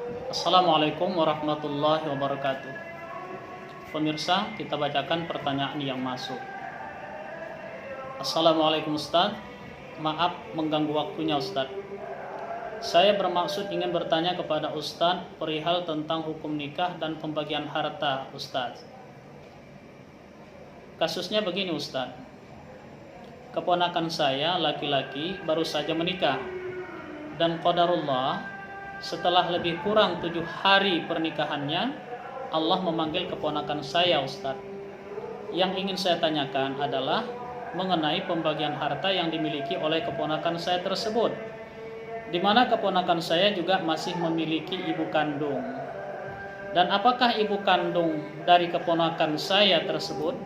Assalamualaikum warahmatullahi wabarakatuh. Pemirsa, kita bacakan pertanyaan yang masuk. Assalamualaikum Ustaz, maaf mengganggu waktunya Ustaz. Saya bermaksud ingin bertanya kepada Ustaz perihal tentang hukum nikah dan pembagian harta Ustaz. Kasusnya begini Ustaz. Keponakan saya laki-laki baru saja menikah, dan qadarullah setelah lebih kurang 7 hari pernikahannya, Allah memanggil keponakan saya Ustaz. Yang ingin saya tanyakan adalah mengenai pembagian harta yang dimiliki oleh keponakan saya tersebut, di mana keponakan saya juga masih memiliki ibu kandung. Dan apakah ibu kandung dari keponakan saya tersebut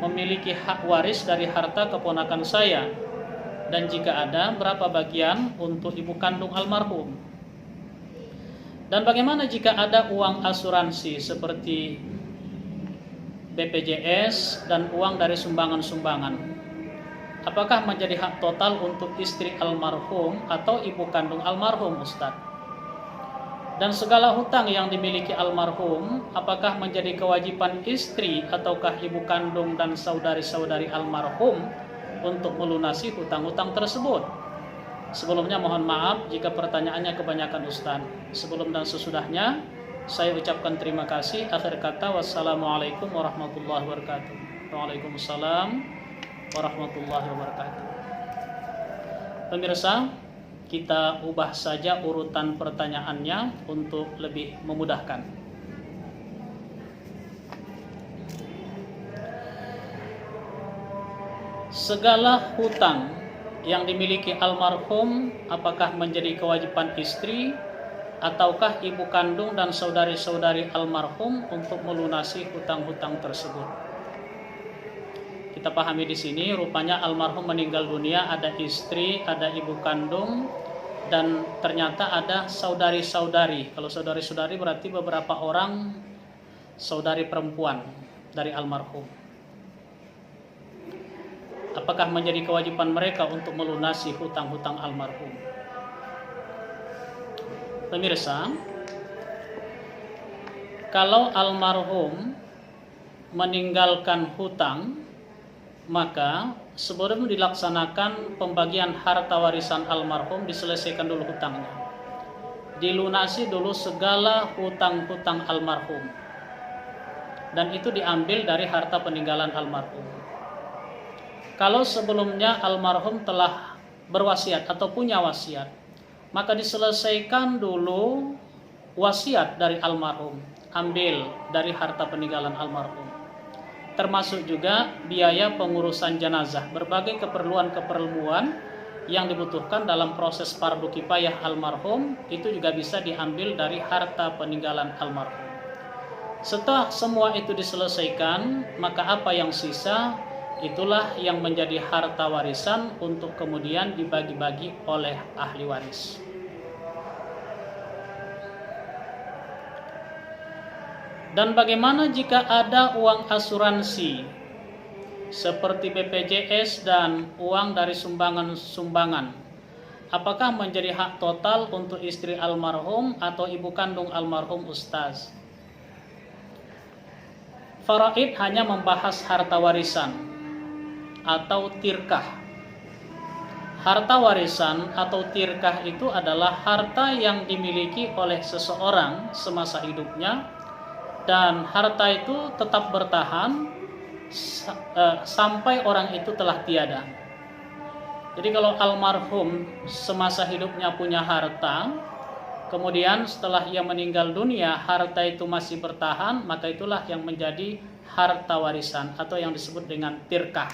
memiliki hak waris dari harta keponakan saya? Dan jika ada, berapa bagian untuk ibu kandung almarhum? Dan bagaimana jika ada uang asuransi seperti BPJS dan uang dari sumbangan-sumbangan? Apakah menjadi hak total untuk istri almarhum atau ibu kandung almarhum Ustaz? Dan segala hutang yang dimiliki almarhum, apakah menjadi kewajiban istri ataukah ibu kandung dan saudari-saudari almarhum untuk melunasi hutang-hutang tersebut? Sebelumnya mohon maaf jika pertanyaannya kebanyakan Ustaz. Sebelum dan sesudahnya saya ucapkan terima kasih. Akhir kata, wassalamualaikum warahmatullahi wabarakatuh. Waalaikumsalam warahmatullahi wabarakatuh. Pemirsa, kita ubah saja urutan pertanyaannya untuk lebih memudahkan. Segala hutang yang dimiliki almarhum, apakah menjadi kewajiban istri ataukah ibu kandung dan saudari-saudari almarhum untuk melunasi hutang-hutang tersebut? Kita pahami di sini, rupanya almarhum meninggal dunia, ada istri, ada ibu kandung, dan ternyata ada saudari-saudari. Kalau saudari-saudari berarti beberapa orang saudari perempuan dari almarhum. Apakah menjadi kewajiban mereka untuk melunasi hutang-hutang almarhum? Pemirsa, kalau almarhum meninggalkan hutang, maka sebelum dilaksanakan pembagian harta warisan almarhum, diselesaikan dulu hutangnya. Dilunasi dulu segala hutang-hutang almarhum, dan itu diambil dari harta peninggalan almarhum. Kalau sebelumnya almarhum telah berwasiat atau punya wasiat, maka diselesaikan dulu wasiat dari almarhum, ambil dari harta peninggalan almarhum. Termasuk juga biaya pengurusan jenazah, berbagai keperluan-keperluan yang dibutuhkan dalam proses fardu kifayah almarhum, itu juga bisa diambil dari harta peninggalan almarhum. Setelah semua itu diselesaikan, maka apa yang sisa, itulah yang menjadi harta warisan untuk kemudian dibagi-bagi oleh ahli waris. Dan bagaimana jika ada uang asuransi seperti BPJS dan uang dari sumbangan-sumbangan? Apakah menjadi hak total untuk istri almarhum atau ibu kandung almarhum Ustaz? Faraid hanya membahas harta warisan atau tirkah. Harta warisan atau tirkah itu adalah harta yang dimiliki oleh seseorang semasa hidupnya, dan harta itu tetap bertahan sampai orang itu telah tiada. Jadi kalau almarhum semasa hidupnya punya harta, kemudian setelah ia meninggal dunia harta itu masih bertahan, maka itulah yang menjadi harta warisan atau yang disebut dengan tirkah.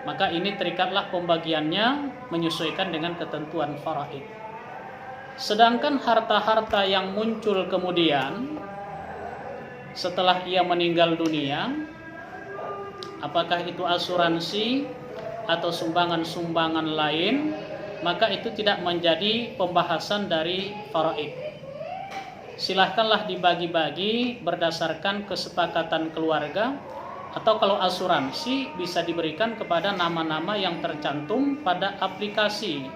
Maka ini terikatlah pembagiannya menyesuaikan dengan ketentuan faraid. Sedangkan harta-harta yang muncul kemudian setelah ia meninggal dunia, apakah itu asuransi atau sumbangan-sumbangan lain, maka itu tidak menjadi pembahasan dari faraid. Silahkanlah dibagi-bagi berdasarkan kesepakatan keluarga, atau kalau asuransi bisa diberikan kepada nama-nama yang tercantum pada aplikasi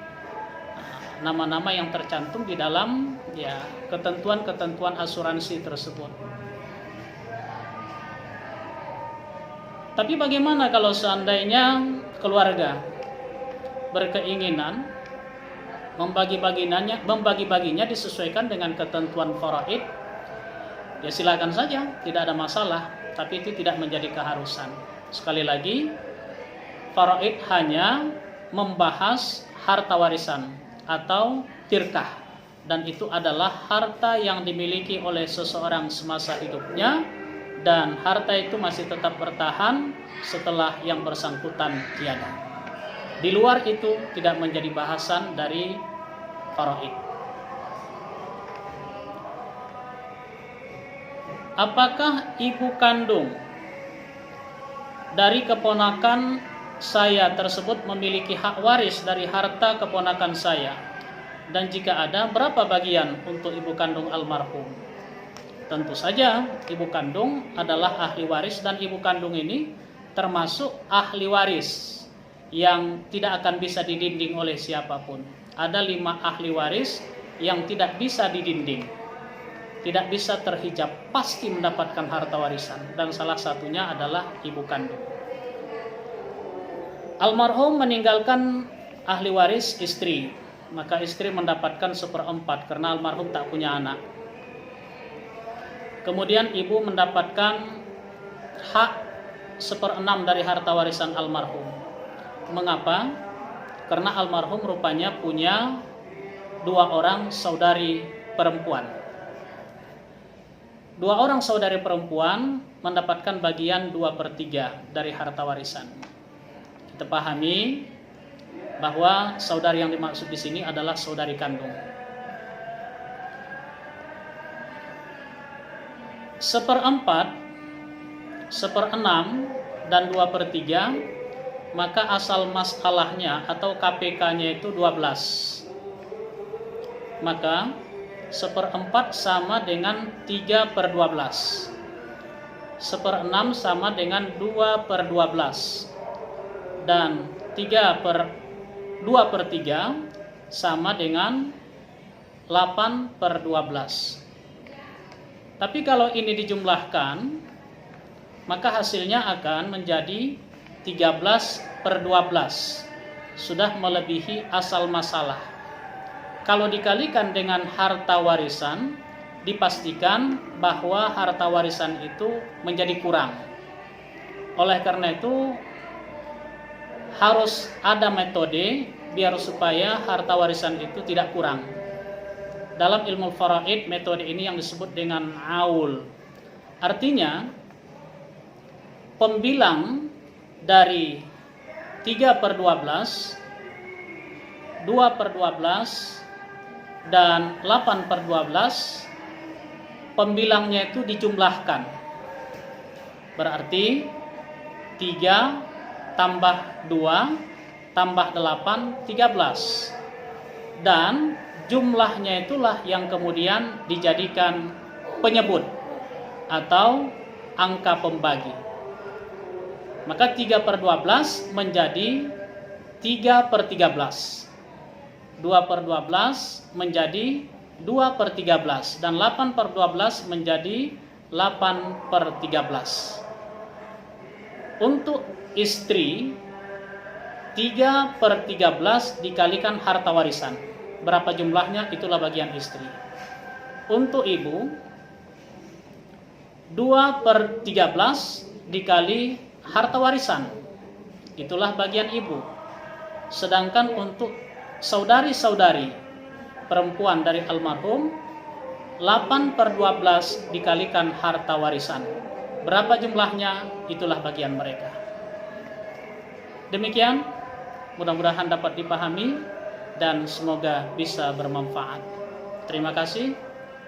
nama-nama yang tercantum di dalam ya ketentuan-ketentuan asuransi tersebut. Tapi bagaimana kalau seandainya keluarga berkeinginan membagi-baginya disesuaikan dengan ketentuan faraid? Ya silakan saja, tidak ada masalah, tapi itu tidak menjadi keharusan. Sekali lagi, faraid hanya membahas harta warisan atau tirkah, dan itu adalah harta yang dimiliki oleh seseorang semasa hidupnya, dan harta itu masih tetap bertahan setelah yang bersangkutan tiada. Di luar itu tidak menjadi bahasan dari faraid. Apakah ibu kandung dari keponakan saya tersebut memiliki hak waris dari harta keponakan saya? Dan jika ada, berapa bagian untuk ibu kandung almarhum? Tentu saja ibu kandung adalah ahli waris, dan ibu kandung ini termasuk ahli waris yang tidak akan bisa didinding oleh siapapun. Ada 5 ahli waris yang tidak bisa didinding, tidak bisa terhijab, pasti mendapatkan harta warisan, dan salah satunya adalah ibu kandung. Almarhum meninggalkan ahli waris istri, maka istri mendapatkan 1/4 karena almarhum tak punya anak. Kemudian ibu mendapatkan hak 1/6 dari harta warisan almarhum. Mengapa? Karena almarhum rupanya punya 2 orang saudari perempuan. 2 orang saudari perempuan mendapatkan bagian 2/3 dari harta warisan. Kita pahami bahwa saudari yang dimaksud di sini adalah saudari kandung. 1/4, 1/6 dan 2/3, maka asal masalahnya atau KPK-nya itu 12. Maka 1/4 sama dengan 3/12. 1/6 sama dengan 2/12. Dan 2/3 sama dengan 8/12. Tapi kalau ini dijumlahkan, maka hasilnya akan menjadi 13/12. Sudah melebihi asal masalah. Kalau dikalikan dengan harta warisan, dipastikan bahwa harta warisan itu menjadi kurang. Oleh karena itu, harus ada metode biar supaya harta warisan itu tidak kurang. Dalam ilmu faraid, metode ini yang disebut dengan aul. Artinya, pembilang dari 3/12, 2/12, dan 8/12, pembilangnya itu dijumlahkan. Berarti 3 tambah 2 tambah 8, 13. Dan jumlahnya itulah yang kemudian dijadikan penyebut atau angka pembagi. Maka 3/12 menjadi 3/13. 2/12 menjadi 2/13, dan 8/12 menjadi 8/13. Untuk istri, 3/13 dikalikan harta warisan. Berapa jumlahnya? Itulah bagian istri. Untuk ibu, 2/13 dikali harta warisan. Itulah bagian ibu. Sedangkan untuk saudari-saudari perempuan dari almarhum, 8/12 dikalikan harta warisan. Berapa jumlahnya? Itulah bagian mereka. Demikian, mudah-mudahan dapat dipahami dan semoga bisa bermanfaat. Terima kasih.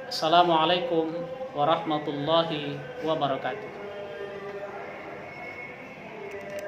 Assalamualaikum warahmatullahi wabarakatuh.